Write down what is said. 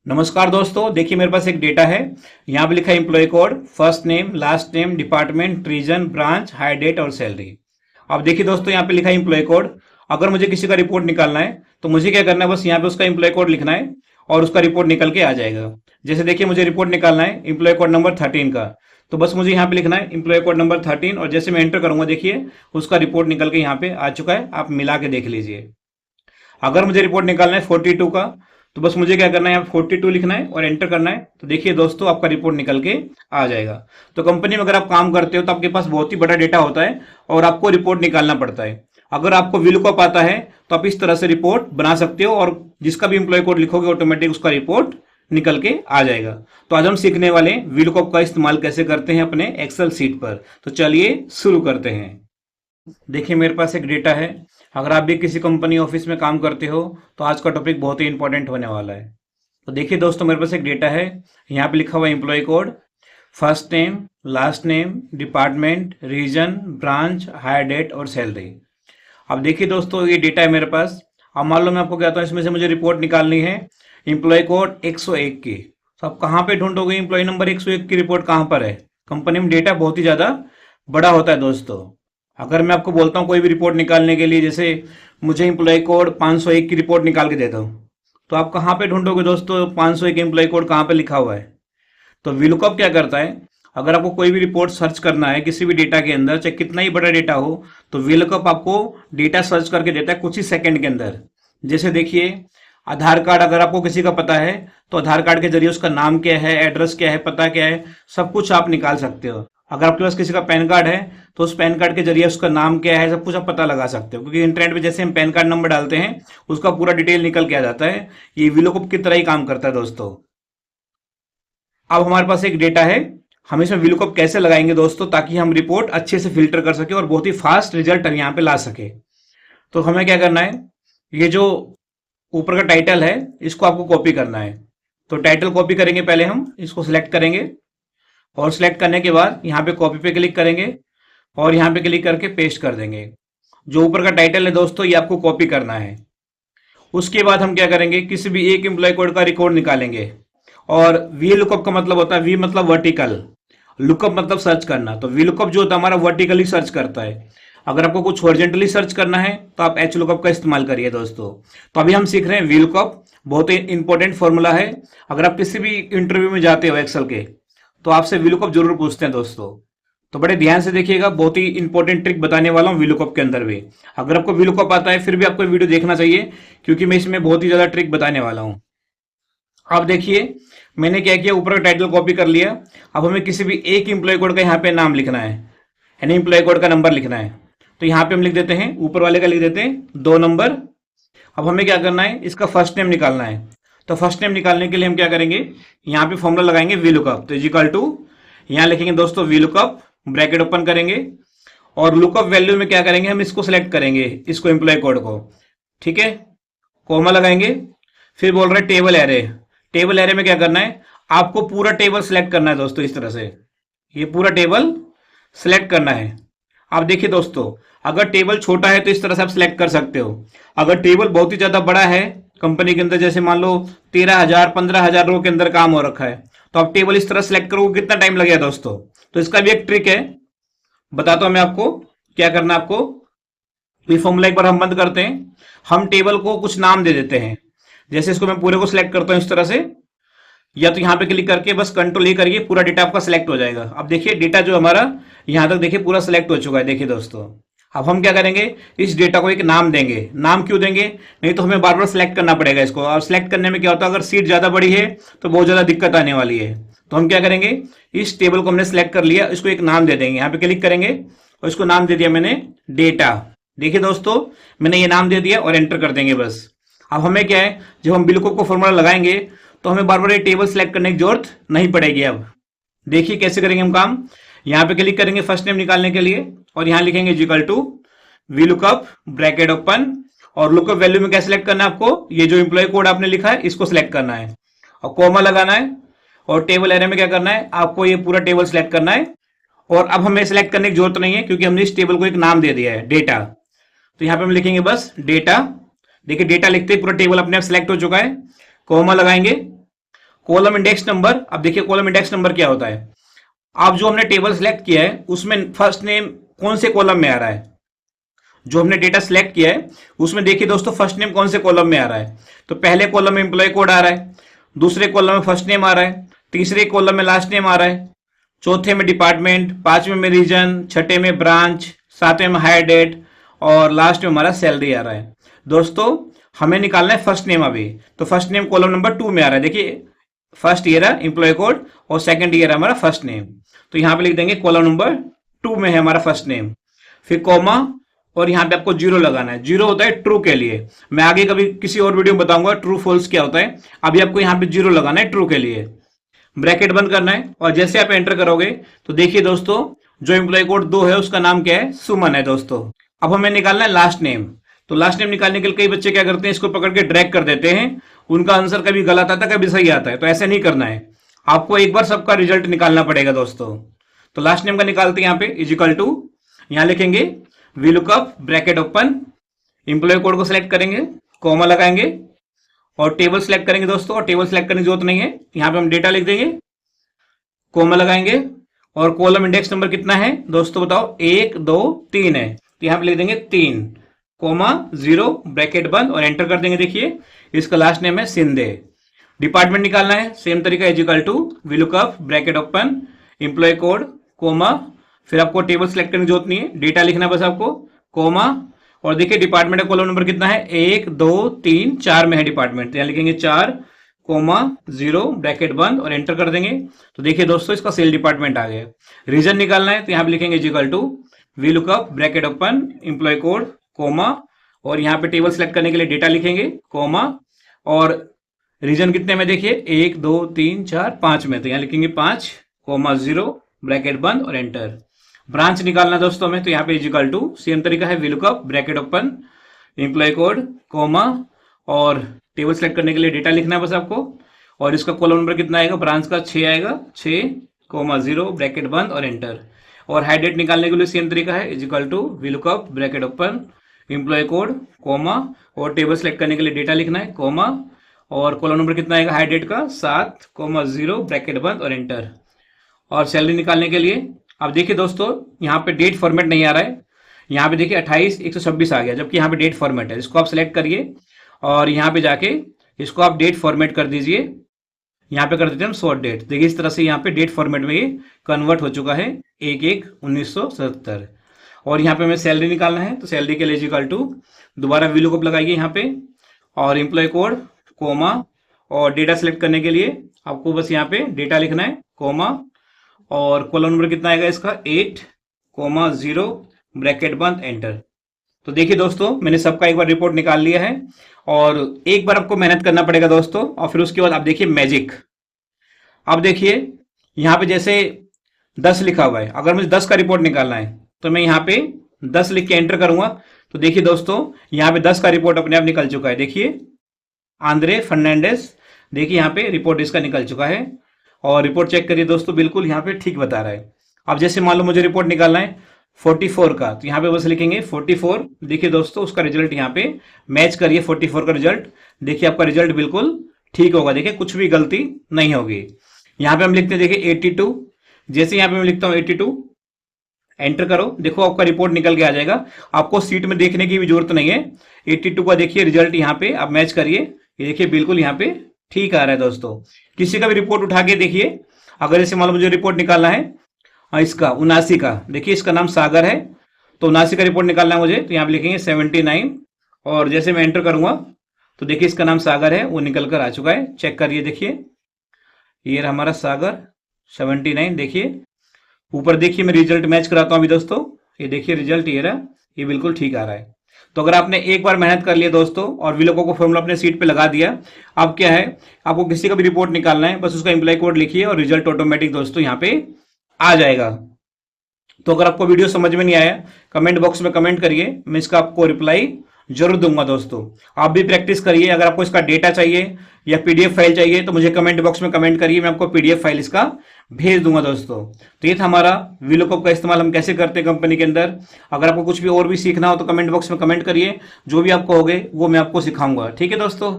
नमस्कार दोस्तों, देखिए मेरे पास एक डेटा है। यहाँ पे लिखा है employ code, first name, last name, department, region, branch, hire date और सैलरी। अब देखिए दोस्तों, यहाँ पे लिखा है एम्प्लॉय कोड। अगर मुझे किसी का रिपोर्ट निकालना है तो मुझे क्या करना है, बस यहाँ पे उसका एम्प्लॉय कोड लिखना है और उसका रिपोर्ट निकल के आ जाएगा। जैसे देखिए मुझे रिपोर्ट निकालना है एम्प्लॉय कोड नंबर 13 का, तो बस मुझे यहाँ पे लिखना है एम्प्लॉय कोड नंबर 13 और जैसे मैं एंटर करूंगा देखिए उसका रिपोर्ट निकल के यहाँ पे आ चुका है। आप मिला के देख लीजिए। अगर मुझे रिपोर्ट निकालना है 42 का, तो बस मुझे क्या करना है, यहाँ 42 लिखना है और एंटर करना है। तो देखिए दोस्तों, आपका रिपोर्ट निकल के आ जाएगा। तो कंपनी में अगर आप काम करते हो तो आपके पास बहुत ही बड़ा डेटा होता है और आपको रिपोर्ट निकालना पड़ता है। अगर आपको VLOOKUP आता है तो आप इस तरह से रिपोर्ट बना सकते हो और जिसका भी एम्प्लॉय कोड लिखोगे ऑटोमेटिक उसका रिपोर्ट निकल के आ जाएगा। तो आज हम सीखने वाले VLOOKUP का इस्तेमाल कैसे करते हैं अपने एक्सेल सीट पर। तो चलिए शुरू करते हैं। देखिए मेरे पास एक डेटा है। अगर आप भी किसी कंपनी ऑफिस में काम करते हो तो आज का टॉपिक बहुत ही इंपॉर्टेंट होने वाला है। तो देखिए दोस्तों, मेरे पास एक डेटा है। यहाँ पे लिखा हुआ है employ code, first name, last name, department, region, branch, hire date और सैलरी। अब देखिए दोस्तों, ये डेटा है मेरे पास। अब मान लो मैं आपको कहता हूँ इसमें से मुझे रिपोर्ट निकालनी है एम्प्लॉय कोड 101 की। तो आप कहाँ पे ढूंढोगे एम्प्लॉय नंबर 101 की रिपोर्ट कहाँ पर है? कंपनी में डेटा बहुत ही ज़्यादा बड़ा होता है दोस्तों। अगर मैं आपको बोलता हूँ कोई भी रिपोर्ट निकालने के लिए, जैसे मुझे एम्प्लॉय कोड 501 की रिपोर्ट निकाल के देता हूँ, तो आप कहाँ पे ढूंढोगे दोस्तों 501 एम्प्लॉय कोड कहाँ पे लिखा हुआ है? तो VLOOKUP क्या करता है, अगर आपको कोई भी रिपोर्ट सर्च करना है किसी भी डेटा के अंदर, चाहे कितना ही बड़ा डेटा हो, तो VLOOKUP आपको डेटा सर्च करके देता है कुछ ही सेकंड के अंदर। जैसे देखिए, आधार कार्ड अगर आपको किसी का पता है तो आधार कार्ड के जरिए उसका नाम क्या है, एड्रेस क्या है, पता क्या है, सब कुछ आप निकाल सकते हो। अगर आपके पास किसी का पैन कार्ड है तो उस पैन कार्ड के जरिए उसका नाम क्या है, सब कुछ आप पता लगा सकते हो, क्योंकि इंटरनेट पे जैसे हम पैन कार्ड नंबर डालते हैं उसका पूरा डिटेल निकल के आ जाता है। ये VLOOKUP की तरह ही काम करता है दोस्तों। अब हमारे पास एक डेटा है, हम इसमें VLOOKUP कैसे लगाएंगे दोस्तों, ताकि हम रिपोर्ट अच्छे से फिल्टर कर सके और बहुत ही फास्ट रिजल्ट हम यहाँ पे ला सके। तो हमें क्या करना है, ये जो ऊपर का टाइटल है इसको आपको कॉपी करना है। तो टाइटल कॉपी करेंगे, पहले हम इसको सिलेक्ट करेंगे और सिलेक्ट करने के बाद यहाँ पे कॉपी पे क्लिक करेंगे और यहाँ पे क्लिक करके पेस्ट कर देंगे। जो ऊपर का टाइटल है दोस्तों, ये आपको कॉपी करना है। उसके बाद हम क्या करेंगे, किसी भी एक एम्प्लॉय कोड का रिकॉर्ड निकालेंगे। और VLOOKUP का मतलब होता है, V मतलब वर्टिकल, लुकअप मतलब सर्च करना। तो VLOOKUP जो होता है हमारा वर्टिकली सर्च करता है। अगर आपको कुछ हॉरिजॉन्टली सर्च करना है तो आप HLOOKUP का इस्तेमाल करिए दोस्तों। तो अभी हम सीख रहे हैं VLOOKUP, बहुत ही इंपॉर्टेंट फॉर्मूला है। अगर आप किसी भी इंटरव्यू में जाते हो एक्सेल के, तो आपसे VLOOKUP जरूर पूछते हैं दोस्तों। तो बड़े ध्यान से देखिएगा, बहुत ही इंपॉर्टेंट ट्रिक बताने वाला हूँ VLOOKUP के अंदर भी। अगर आपको VLOOKUP आता है फिर भी आपको वीडियो देखना चाहिए, क्योंकि मैं इसमें बहुत ही ज्यादा ट्रिक बताने वाला हूँ। अब देखिए मैंने क्या किया, ऊपर का टाइटल कॉपी कर लिया। अब हमें किसी भी एक एम्प्लॉय कोड का यहाँ पे नाम लिखना है, यानी एम्प्लॉय कोड का नंबर लिखना है। तो यहाँ पे हम लिख देते हैं, ऊपर वाले का लिख देते हैं 2 नंबर। अब हमें क्या करना है, इसका फर्स्ट नेम निकालना है। तो फर्स्ट नेम निकालने के लिए हम क्या करेंगे, यहाँ पे फॉर्मूला लगाएंगे VLOOKUP। तो इक्वल टू, यहाँ लिखेंगे दोस्तों VLOOKUP, ब्रैकेट ओपन करेंगे और लुकअप वैल्यू में क्या करेंगे, हम इसको सिलेक्ट करेंगे, इसको एम्प्लॉय कोड को, ठीक है, कोमा लगाएंगे। फिर बोल रहे हैं टेबल एरे। टेबल एरे में क्या करना है, आपको पूरा टेबल सिलेक्ट करना है दोस्तों। इस तरह से ये पूरा टेबल सिलेक्ट करना है। आप देखिए दोस्तों, अगर टेबल छोटा है तो इस तरह से आप सिलेक्ट कर सकते हो। अगर टेबल बहुत ही ज्यादा बड़ा है कंपनी के अंदर, जैसे मान लो 13,000 15,000 रो के अंदर काम हो रखा है, तो आप टेबल इस तरह सिलेक्ट करोगे, कितना टाइम लगेगा दोस्तों? तो इसका भी एक ट्रिक है, बताता हूं मैं आपको क्या करना है। आपको ये फॉर्मूला एक बार हम बंद करते हैं, हम टेबल को कुछ नाम दे देते हैं। जैसे इसको मैं पूरे को सिलेक्ट करता हूं इस तरह से, या तो यहां पे क्लिक करके बस कंट्रोल ए करिए, पूरा डेटा आपका सिलेक्ट हो जाएगा। अब देखिए डेटा जो हमारा यहां तक देखिए पूरा सिलेक्ट हो चुका है। देखिए दोस्तों, अब हम क्या करेंगे, इस डेटा को एक नाम देंगे। नाम क्यों देंगे, नहीं तो हमें बार बार सिलेक्ट करना पड़ेगा इसको, और सिलेक्ट करने में क्या होता है, अगर सीट ज्यादा बड़ी है तो बहुत ज्यादा दिक्कत आने वाली है। तो हम क्या करेंगे, इस टेबल को हमने सिलेक्ट कर लिया, इसको एक नाम दे देंगे। यहाँ पे क्लिक करेंगे और इसको नाम दे दिया मैंने डेटा। देखिए दोस्तों, मैंने ये नाम दे दिया और एंटर कर देंगे बस। अब हमें क्या है, जब हम VLOOKUP को फॉर्मूला लगाएंगे तो हमें बार बार ये टेबल सेलेक्ट करने की जरूरत नहीं पड़ेगी। अब देखिए कैसे करेंगे हम काम। यहाँ पे क्लिक करेंगे फर्स्ट नेम निकालने के लिए और यहाँ लिखेंगे equal to VLOOKUP, bracket open, और लुकअप वैल्यू में क्या सिलेक्ट करना है आपको, ये जो एम्प्लॉय कोड आपने लिखा है इसको सिलेक्ट करना है और कोमा लगाना है। और टेबल एरे में क्या करना है, आपको ये पूरा टेबल सिलेक्ट करना है। और अब हमें सिलेक्ट करने की जरूरत नहीं है, क्योंकि हमने इस टेबल को एक नाम दे दिया है, डेटा। तो यहाँ पे हम लिखेंगे बस डेटा। देखिए डेटा लिखते ही पूरा टेबल अपने आप सिलेक्ट हो चुका है। कोमा लगाएंगे कॉलम इंडेक्स नंबर, अब देखिए कॉलम इंडेक्स नंबर क्या होता है। आप जो हमने टेबल सेलेक्ट किया है उसमें फर्स्ट नेम कौन से कॉलम में आ रहा है, जो हमने डेटा सेलेक्ट किया है उसमें देखिए दोस्तों फर्स्ट नेम कौन से कॉलम में आ रहा है। तो पहले कॉलम में एम्प्लॉय कोड आ रहा है, दूसरे कॉलम में फर्स्ट नेम आ रहा है, तीसरे कॉलम में लास्ट नेम आ रहा है, चौथे में डिपार्टमेंट, पांचवें में रीजन, छठे में ब्रांच, सातवें में हायर डेट और लास्ट में हमारा सैलरी आ रहा है। दोस्तों हमें निकालना है फर्स्ट नेम अभी, तो फर्स्ट नेम कॉलम नंबर 2 में आ रहा है। देखिए फर्स्ट ईयर है एम्प्लॉय कोड और सेकंड ईयर है हमारा फर्स्ट नेम, तो यहां पे लिख देंगे कॉलम नंबर 2 में है हमारा फर्स्ट नेम, फिर कॉमा और यहाँ पे आपको जीरो लगाना है। जीरो होता है ट्रू के लिए, मैं आगे कभी किसी और वीडियो में बताऊंगा ट्रू फॉल्स क्या होता है। अभी आपको यहाँ पे जीरो लगाना है ट्रू के लिए, ब्रैकेट बंद करना है और जैसे आप एंटर करोगे तो देखिए दोस्तों जो एम्प्लॉय कोड 2 है उसका नाम क्या है, सुमन है दोस्तों। अब हमें निकालना है लास्ट नेम, तो लास्ट नेम निकालने के लिए कई बच्चे क्या करते हैं, इसको पकड़ के ड्रैग कर देते हैं, उनका आंसर कभी गलत आता है कभी सही आता है, तो ऐसे नहीं करना है, आपको एक बार सबका रिजल्ट निकालना पड़ेगा दोस्तों। तो लास्ट नेम का निकालते हैं यहाँ पे इजिकल टू, यहाँ लिखेंगे V lookup bracket open, employ code को सिलेक्ट करेंगे, कॉमा लगाएंगे और टेबल सिलेक्ट करेंगे दोस्तों, और टेबल सिलेक्ट करने की जरूरत नहीं है, यहाँ पे हम डेटा लिख देंगे, कॉमा लगाएंगे और कॉलम इंडेक्स नंबर कितना है दोस्तों बताओ, 1 2 3 है, तो यहाँ पे लिख देंगे 3 कॉमा 0 ब्रैकेट बंद और एंटर कर देंगे। देखिए इसका लास्ट नेम है सिंधे। डिपार्टमेंट निकालना है सेम तरीका, equal to V lookup bracket open, employ code comma, फिर आपको टेबल सिलेक्ट करने की जरूरत नहीं है, डेटा लिखना है बस आपको, कोमा और देखिए डिपार्टमेंट का कॉलम नंबर कितना है, 1 2 3 4 में है डिपार्टमेंट, तो यहाँ लिखेंगे 4 कोमा 0 ब्रैकेट बंद और एंटर कर देंगे। तो देखिए दोस्तों इसका सेल डिपार्टमेंट आ गया। रीजन निकालना है तो यहाँ पे लिखेंगे equal to V lookup bracket open, employ code comma और यहाँ पे टेबल सिलेक्ट करने के लिए डेटा लिखेंगे कोमा और रीजन कितने में देखिए 1 2 3 4 5 में, तो यहाँ लिखेंगे 5 कोमा 0 ब्रैकेट बंद और एंटर। ब्रांच निकालना दोस्तों में, तो यहाँ पे इजिकल टू सेम तरीका है, V lookup bracket open, employ code comma और टेबल सेलेक्ट करने के लिए डेटा लिखना है बस आपको, और इसका कॉलम नंबर कितना आएगा, ब्रांच का 6 आएगा, 6 कोमा 0 ब्रैकेट बंद और एंटर। और हाई डेट निकालने के लिए सेम तरीका है, equal to V lookup bracket open, employ code comma और टेबल सेलेक्ट करने के लिए डेटा लिखना है कोमा और कॉलम नंबर कितना आएगा हाई डेट का 7 कोमा 0 ब्रैकेट बंद और एंटर। और सैलरी निकालने के लिए अब देखिए दोस्तों यहाँ पे डेट फॉर्मेट नहीं आ रहा है, यहाँ पे देखिए 28/126 आ गया, जबकि यहाँ पे डेट फॉर्मेट है, इसको आप सिलेक्ट करिए और यहाँ पे जाके इसको आप डेट फॉर्मेट कर दीजिए, यहाँ पे कर देते हैं हम शॉर्ट डेट। देखिए इस तरह से यहाँ पे डेट फॉर्मेट में ये कन्वर्ट हो चुका है 1/1/1977। और यहाँ पे हमें सैलरी निकालना है, तो सैलरी के लिए इक्वल टू दोबारा वी लुकअप लगाइए यहाँ पे और एम्प्लॉय कोड कोमा और डेटा सेलेक्ट करने के लिए आपको बस यहाँ पे डेटा लिखना है कोमा और कॉलम नंबर कितना आएगा इसका 8 कोमा 0 ब्रैकेट बंद एंटर। तो देखिए दोस्तों मैंने सबका एक बार रिपोर्ट निकाल लिया है और एक बार आपको मेहनत करना पड़ेगा दोस्तों, और फिर उसके बाद आप देखिए मैजिक। अब देखिए यहाँ पे जैसे 10 लिखा हुआ है, अगर मुझे 10 का रिपोर्ट निकालना है तो मैं यहाँ पे 10 लिख के एंटर करूंगा, तो देखिए दोस्तों यहाँ पे 10 का रिपोर्ट अपने आप निकल चुका है। देखिए आंद्रे फर्नांडिस, देखिए यहाँ पे रिपोर्ट इसका निकल चुका है और रिपोर्ट चेक करिए दोस्तों, बिल्कुल यहाँ पे ठीक बता रहा है। अब जैसे मान लो मुझे रिपोर्ट निकालना है 44 का, तो यहाँ पे बस लिखेंगे 44। देखिए दोस्तों उसका रिजल्ट यहाँ पे मैच करिए 44 का रिजल्ट, देखिए आपका रिजल्ट बिल्कुल ठीक होगा, देखिए कुछ भी गलती नहीं होगी। यहाँ पे हम लिखते हैं देखिए 82, जैसे यहाँ पे मैं लिखता हूँ 82 एंटर करो, देखो आपका रिपोर्ट निकल के आ जाएगा, आपको सीट में देखने की भी जरूरत नहीं है। 82 का देखिए रिजल्ट यहाँ पे आप मैच करिए, ये देखिए बिल्कुल यहाँ पे ठीक आ रहा है दोस्तों। किसी का भी रिपोर्ट उठा के देखिए, अगर जैसे मान लो मुझे रिपोर्ट निकालना है इसका 79 का, देखिए इसका नाम सागर है, तो 79 का रिपोर्ट निकालना है मुझे, तो यहाँ पे लिखेंगे 79 और जैसे मैं एंटर करूंगा तो देखिए इसका नाम सागर है, वो निकल कर आ चुका है, चेक करिए देखिए ये हमारा सागर 79। देखिए ऊपर देखिए मैं रिजल्ट मैच कराता हूं अभी दोस्तों, ये देखिए रिजल्ट ये रहा, ये बिल्कुल ठीक आ रहा है। तो अगर आपने एक बार मेहनत कर लिया दोस्तों और वीलोको को फॉर्मूला अपने सीट पे लगा दिया, अब क्या है आपको किसी का भी रिपोर्ट निकालना है, बस उसका एम्प्लॉय कोड लिखिए और रिजल्ट ऑटोमेटिक दोस्तों यहाँ पे आ जाएगा। तो अगर आपको वीडियो समझ में नहीं आया कमेंट बॉक्स में कमेंट करिए, मैं इसका आपको रिप्लाई जरूर दूंगा दोस्तों। आप भी प्रैक्टिस करिए, अगर आपको इसका डेटा चाहिए या पीडीएफ फाइल चाहिए तो मुझे कमेंट बॉक्स में कमेंट करिए, मैं आपको पीडीएफ फाइल इसका भेज दूंगा दोस्तों। तो ये था हमारा वीलुकअप का इस्तेमाल हम कैसे करते हैं कंपनी के अंदर। अगर आपको कुछ भी और भी सीखना हो तो कमेंट बॉक्स में कमेंट करिए, जो भी आपको होगे वो मैं आपको सिखाऊंगा। ठीक है दोस्तों।